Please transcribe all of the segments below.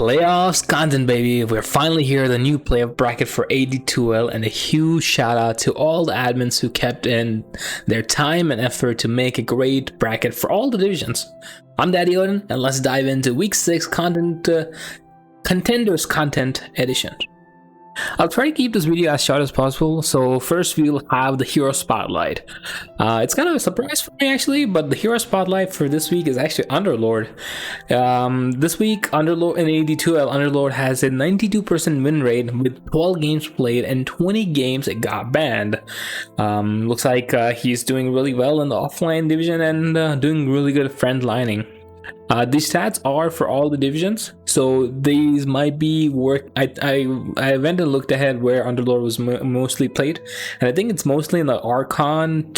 Playoffs content, baby. We're finally here, the new playoff bracket for AD2L, and a huge shout out to all the admins who kept in their time and effort to make a great bracket for all the divisions. I'm Daddy Odin, and let's dive into week 6 content, Contenders content edition. I'll try to keep this video as short as possible. So first we'll have the hero spotlight. It's kind of a surprise for me actually, but the hero spotlight for this week is actually Underlord. This week Underlord in AD2L, Underlord has a 92% win rate with 12 games played and 20 games it got banned. Looks like he's doing really well in the offline division and doing really good friend lining. These stats are for all the divisions, so these might be work. I went and looked ahead where Underlord was mostly played, and I think it's mostly in the Archon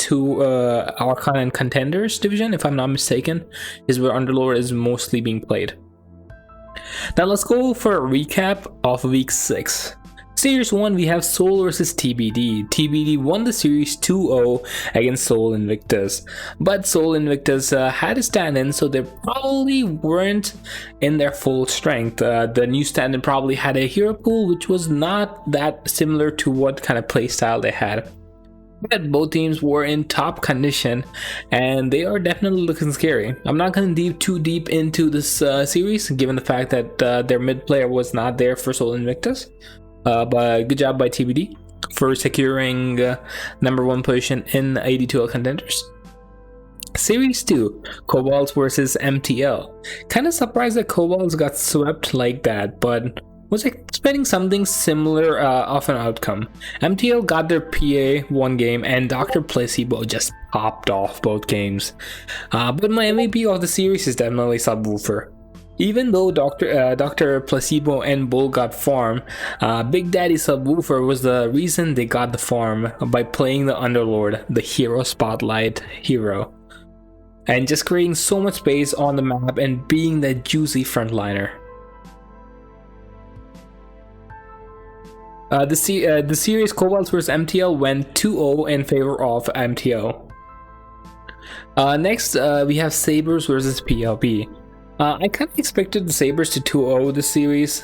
and Contenders division, if I'm not mistaken, is where Underlord is mostly being played. Now let's go for a recap of week 6. Series 1, we have Soul versus TBD. TBD won the series 2-0 against Soul Invictus, but Soul Invictus had a stand-in, so they probably weren't in their full strength. The new stand-in probably had a hero pool which was not that similar to what kind of playstyle they had. But both teams were in top condition and they are definitely looking scary. I'm not going to dive too deep into this series given the fact that their mid player was not there for Soul Invictus. But good job by TBD for securing number 1 position in AD2L Contenders. Series 2, Kobolds versus MTL. Kind of surprised that Kobolds got swept like that, but was expecting something similar of an outcome. MTL got their PA one game and Dr. Placebo just popped off both games. But my MVP of the series is definitely Subwoofer. Even though Dr. Placebo and Bull got farm, Big Daddy Subwoofer was the reason they got the farm by playing the Underlord, the hero spotlight hero, and just creating so much space on the map and being that juicy frontliner. The series Kobolds vs MTL went 2-0 in favor of MTL. Next, we have Sabers versus PLP. I kind of expected the Sabres to 2-0 this series,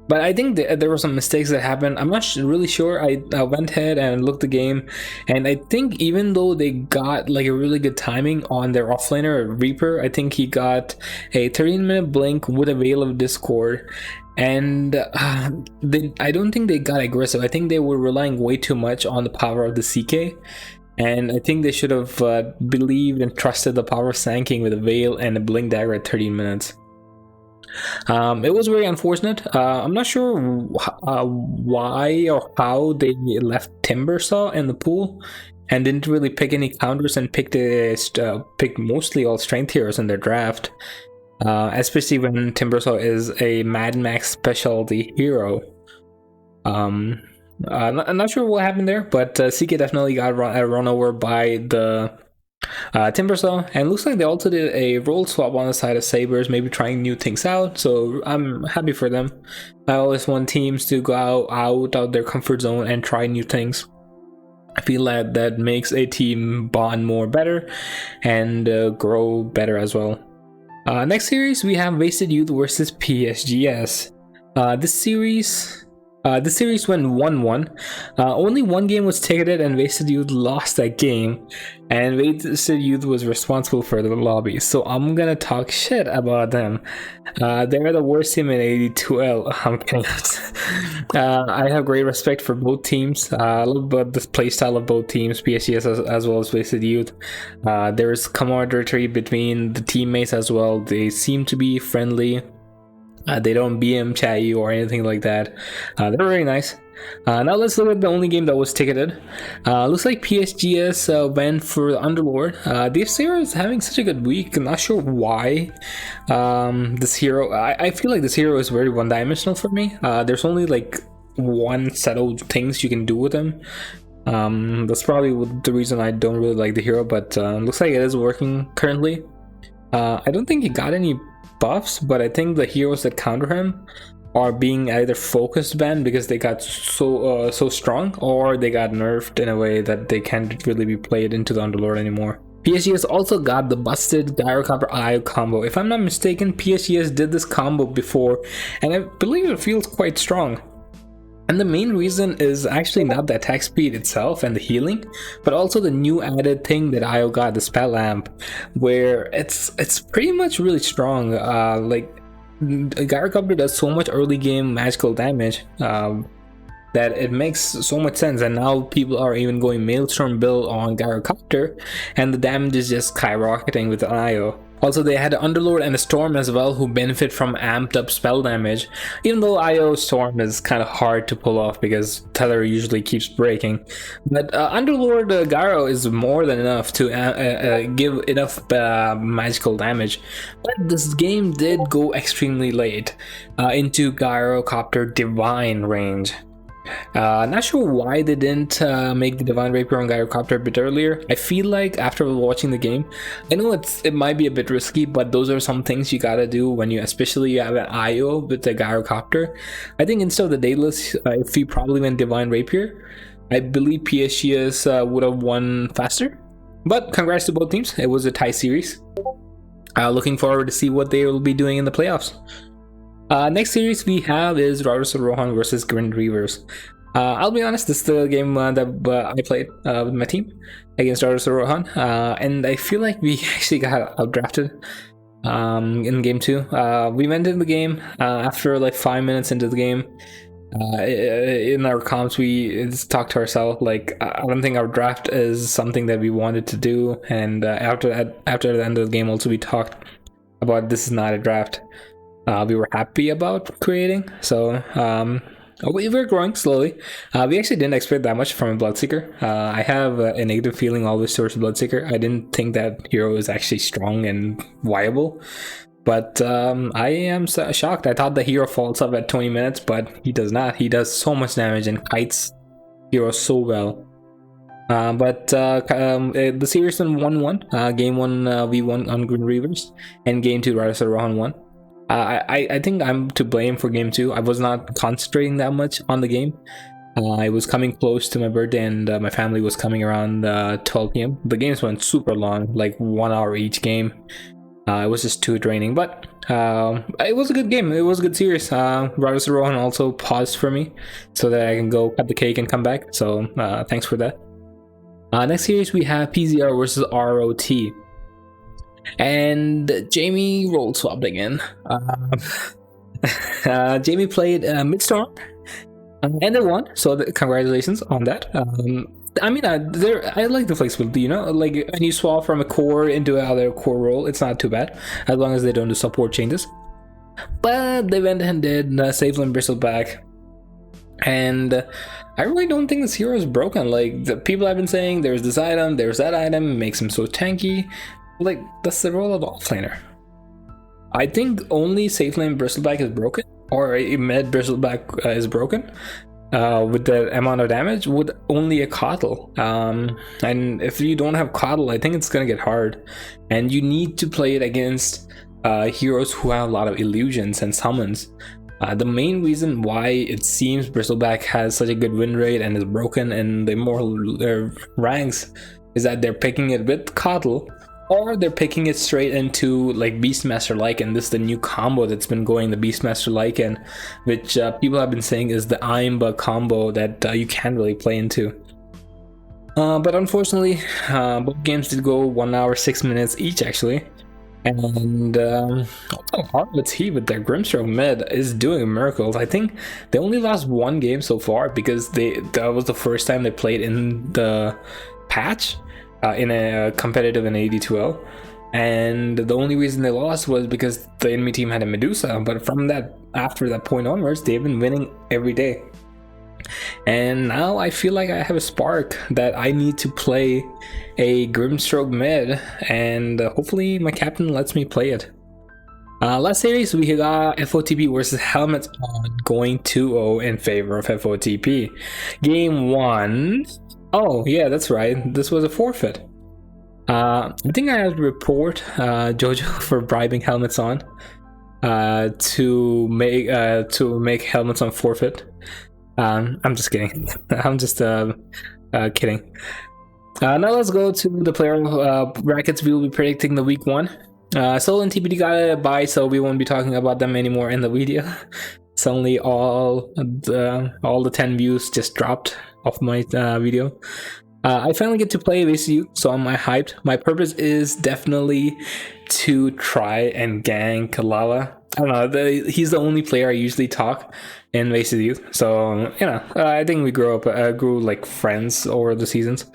but I think there were some mistakes that happened. I'm not really sure. I went ahead and looked the game, and I think even though they got like a really good timing on their offlaner Reaper, I think he got a 13-minute blink with a Veil of Discord, and I don't think they got aggressive. I think they were relying way too much on the power of the CK. And I think they should have believed and trusted the power of Sanking with a Veil and a Blink Dagger at 13 minutes. It was very unfortunate. I'm not sure why or how they left Timbersaw in the pool and didn't really pick any counters and picked mostly all strength heroes in their draft. Especially when Timbersaw is a Mad Max specialty hero. I'm not sure what happened there, but CK definitely got run over by the Timbersaw, and looks like they also did a role swap on the side of Sabres, maybe trying new things out, so I'm happy for them. I always want teams to go out of their comfort zone and try new things. I feel like that makes a team bond more better and grow better as well. Next series, we have Wasted Youth versus Psgs. This series went 1-1. Only one game was ticketed and Wasted Youth lost that game, and Wasted Youth was responsible for the lobby, so I'm gonna talk shit about them. They're the worst team in AD2L. I'm kidding. I have great respect for both teams. I love the playstyle of both teams, PSGS as well as Wasted Youth. There is camaraderie between the teammates as well. They seem to be friendly. They don't BM chat you or anything like that. They're very nice. Now let's look at the only game that was ticketed. Looks like Psgs went for the Underlord. This hero is having such a good week. I'm not sure why. This hero, I feel like this hero is very one-dimensional for me. There's only like one set of things you can do with him. That's probably the reason I don't really like the hero, but looks like it is working currently. I don't think he got any buffs, but I think the heroes that counter him are being either focused banned because they got so strong, or they got nerfed in a way that they can't really be played into the Underlord anymore. Psgs also got the busted Gyrocopter IO combo. If I'm not mistaken, Psgs did this combo before, and I believe it feels quite strong. And the main reason is actually not the attack speed itself and the healing, but also the new added thing that IO got, the Spell Lamp, where it's pretty much really strong. Like Gyrocopter does so much early game magical damage that it makes so much sense, and now people are even going Maelstrom build on Gyrocopter, and the damage is just skyrocketing with IO. Also, they had an Underlord and a Storm as well who benefit from amped up spell damage, even though IO Storm is kind of hard to pull off because Teller usually keeps breaking. But Underlord Gyro is more than enough to give enough magical damage. But this game did go extremely late into Gyrocopter Divine range. Not sure why they didn't make the Divine Rapier on Gyrocopter a bit earlier. I feel like after watching the game, I know it might be a bit risky, but those are some things you gotta do when you, especially you have an IO with the Gyrocopter. I think instead of the Daedalus, if you probably went Divine Rapier, I believe Psgs would have won faster. But congrats to both teams, it was a tie series. Looking forward to see what they will be doing in the playoffs. Next series we have is Roberto Rohan versus Grim Reavers. I'll be honest, this is the game that I played with my team against Roberto Rohan, and I feel like we actually got outdrafted in game 2. We went in the game after like 5 minutes into the game. In our comps, we just talked to ourselves like, I don't think our draft is something that we wanted to do, and after the end of the game also we talked about this is not a draft we were happy about creating. So we were growing slowly. We actually didn't expect that much from a Bloodseeker. I have a negative feeling always towards Bloodseeker. I didn't think that hero is actually strong and viable, but I am shocked. I thought the hero falls up at 20 minutes, but he does not. He does so much damage and kites heroes so well. But the series went 1-1. Game 1 we won on Grim Reavers, and game 2 Roberto Rohan won. I think I'm to blame for game 2. I was not concentrating that much on the game. I was coming close to my birthday, and my family was coming around 12 p.m. The games went super long, like 1 hour each game. It was just too draining, but it was a good game. It was a good series. Roberto Rohan also paused for me so that I can go cut the cake and come back. So thanks for that. Next series we have PZR versus ROT. And Jamie roll swapped again. Jamie played Midstorm, and they won. So congratulations on that. I mean, I like the flexibility. You know, like when you swap from a core into another core role, it's not too bad as long as they don't do support changes. But they went and did Safeland Bristleback, and I really don't think this hero is broken. Like the people have been saying, there's this item, there's that item, makes him so tanky. Like, that's the role of offlaner. I think only Safeland Bristleback is broken, or a mid Bristleback is broken with the amount of damage with only a Coddle. And if you don't have Coddle, I think it's gonna get hard, and you need to play it against heroes who have a lot of illusions and summons. The main reason why it seems Bristleback has such a good win rate and is broken in the immortal ranks is that they're picking it with Coddle, or they're picking it straight into like Beastmaster Lycan. This is the new combo that's been going, the Beastmaster Lycan, which people have been saying is the Imba combo that you can't really play into. But unfortunately, both games did go 1 hour 6 minutes each actually. And also Harlot's Heat with their Grimstroke mid is doing miracles. I think they only lost one game so far because that was the first time they played in the patch. In a competitive in AD2L, and the only reason they lost was because the enemy team had a Medusa. But from that, after that point onwards, they've been winning every day. And now I feel like I have a spark that I need to play a Grimstroke mid, and hopefully my captain lets me play it. Last series we got Fotp versus Helmets On, going 2-0 in favor of Fotp. Game 1. Oh yeah, that's right. This was a forfeit. I think I have to report Jojo for bribing Helmets On to make Helmets On forfeit. I'm just kidding. I'm just kidding. Now let's go to the player brackets. We will be predicting the week 1. Soul and TBD got a bye, so we won't be talking about them anymore in the video. Suddenly all the 10 views just dropped off my video. I finally get to play VCU, so I'm hyped. My purpose is definitely to try and gank Lava. I don't know, he's the only player I usually talk in VCU, so you know, I think we grew like friends over the seasons.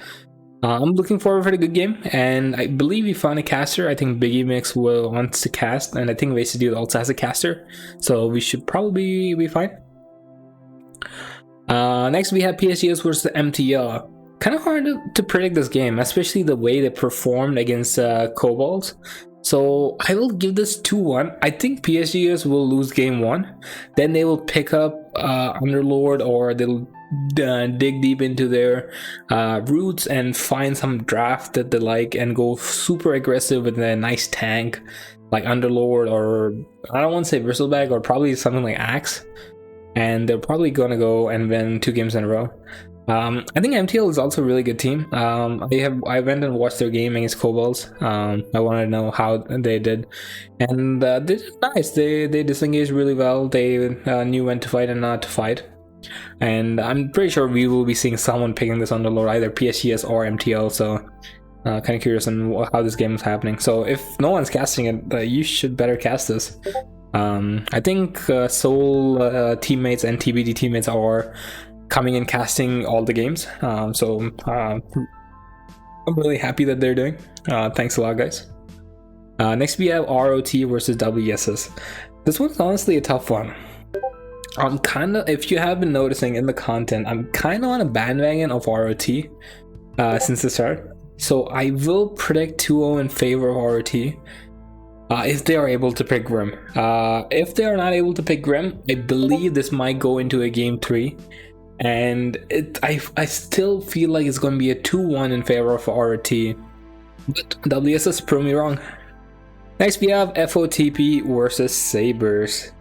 I'm looking forward for a good game, and I believe we found a caster. I think Biggie Mix wants to cast, and I think VCU also has a caster, so we should probably be fine. Next we have Psgs versus MTL. Kind of hard to predict this game, especially the way they performed against Kobolds. So I will give this 2-1. I think Psgs will lose game 1. Then they will pick up Underlord, or they'll dig deep into their roots and find some draft that they like and go super aggressive with a nice tank like Underlord, or I don't want to say Bristlebag, or probably something like Axe. And they're probably going to go and win 2 games in a row. I think MTL is also a really good team. I went and watched their game against Kobolds. I wanted to know how they did, and they did nice. They disengaged really well. They knew when to fight and not to fight. And I'm pretty sure we will be seeing someone picking this on the lore, either PSG or MTL. So kind of curious on how this game is happening. So if no one's casting it, you should better cast this. I think Soul teammates and TBD teammates are coming and casting all the games, so I'm really happy that they're doing. Thanks a lot, guys. Next we have ROT versus WSS. This one's honestly a tough one. I'm kind of, if you have been noticing in the content, I'm kind of on a bandwagon of ROT since the start, so I will predict 2-0 in favor of ROT if they are able to pick Grim. If they are not able to pick Grim, I believe this might go into a game 3. And I still feel like it's going to be a 2-1 in favor of ROT, but WSS proved me wrong. Next we have Fotp versus Sabers.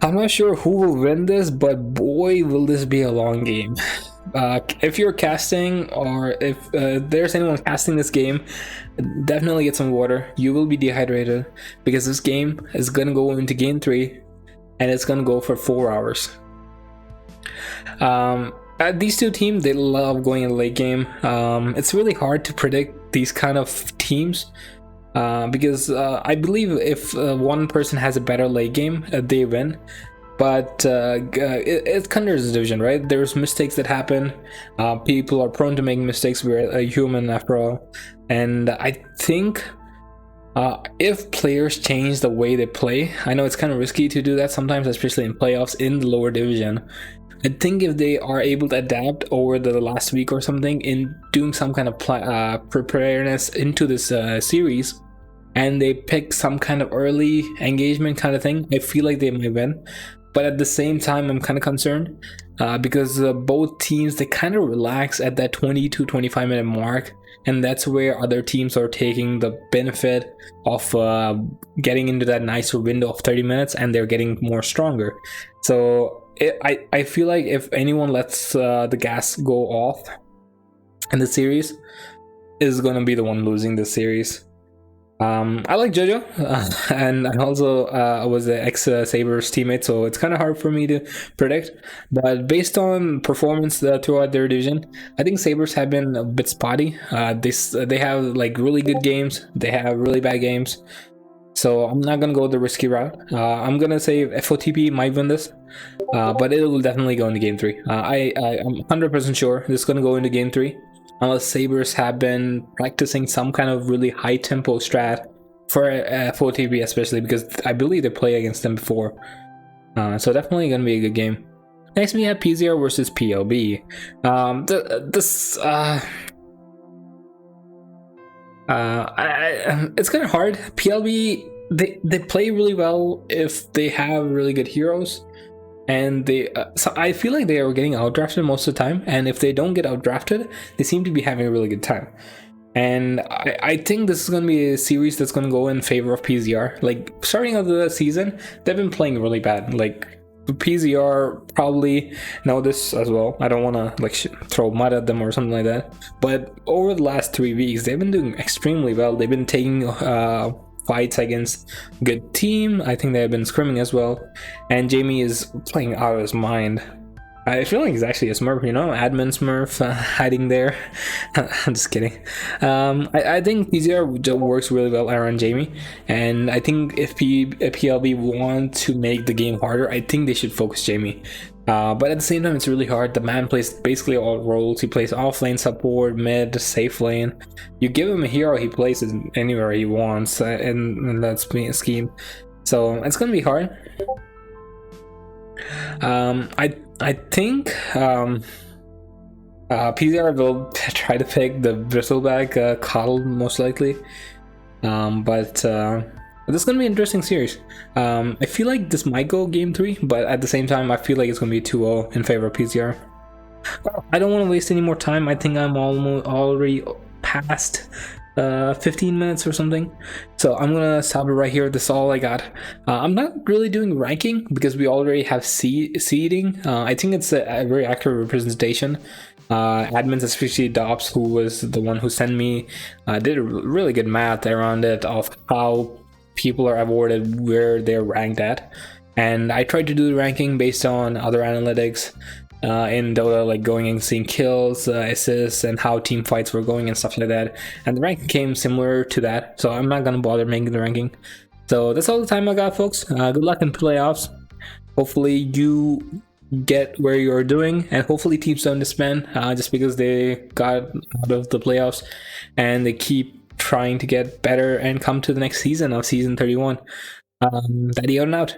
I'm not sure who will win this, but boy will this be a long game. If you're casting, or if there's anyone casting this game, definitely get some water. You will be dehydrated, because this game is going to go into game 3 and it's going to go for 4 hours. These two teams, they love going in the late game. It's really hard to predict these kind of teams because I believe if one person has a better late game, they win. But it's Contenders division, right? There's mistakes that happen. People are prone to making mistakes. We're a human after all, and I think if players change the way they play, I know it's kind of risky to do that sometimes, especially in playoffs in the lower division. I think if they are able to adapt over the last week or something in doing some kind of preparedness into this series, and they pick some kind of early engagement kind of thing, I feel like they might win. But at the same time, I'm kind of concerned because both teams, they kind of relax at that 20 to 25 minute mark, and that's where other teams are taking the benefit of getting into that nicer window of 30 minutes, and they're getting more stronger. So I feel like if anyone lets the gas go off in the series, is gonna be the one losing this series. I like JoJo, and I also was an ex-Sabers teammate, so it's kind of hard for me to predict. But based on performance throughout their division, I think Sabers have been a bit spotty. They have like really good games, they have really bad games. So I'm not gonna go the risky route. I'm gonna say Fotp might win this, but it will definitely go into game 3. I'm 100% sure this is gonna go into game 3. Unless Sabres have been practicing some kind of really high tempo strat for Fotp, especially because I believe they played against them before. So definitely gonna be a good game. Next we have PZR versus PLB. It's kind of hard. PLB, they play really well if they have really good heroes. And so I feel like they are getting outdrafted most of the time, and if they don't get outdrafted, they seem to be having a really good time. And I think this is going to be a series that's going to go in favor of PZR. Like, starting of the season, they've been playing really bad. Like, PZR probably know this as well. I don't want to like throw mud at them or something like that. But over the last 3 weeks, they've been doing extremely well. They've been taking fights against good team. I think they've been scrimming as well. And Jamie is playing out of his mind. I feel like he's actually a Smurf, you know, admin Smurf hiding there. I'm just kidding. I think PZR works really well around Jamie, and I think if PLB want to make the game harder, I think they should focus Jamie. But at the same time, it's really hard. The man plays basically all roles. He plays off lane support, mid, safe lane. You give him a hero, he plays it anywhere he wants, and that's a scheme. So it's gonna be hard. I think PZR will try to pick the bristleback coddle most likely, but this is gonna be an interesting series. I feel like this might go game 3, but at the same time I feel like it's gonna be 2-0 in favor of PZR. Well, I don't want to waste any more time. I think I'm already past 15 minutes or something, so I'm gonna stop it right here. This is all I got. I'm not really doing ranking because we already have seeding. I think it's a very accurate representation. Admins, especially Dobbs, who was the one who sent me, did a really good math around it of how people are awarded where they're ranked at, and I tried to do the ranking based on other analytics in Dota, like going and seeing kills, assists, and how team fights were going and stuff like that, and the ranking came similar to that, so I'm not gonna bother making the ranking. So that's all the time I got, folks. Good luck in playoffs. Hopefully you get where you're doing, and hopefully teams don't disband just because they got out of the playoffs, and they keep trying to get better and come to the next season of season 31. Daddy out and out.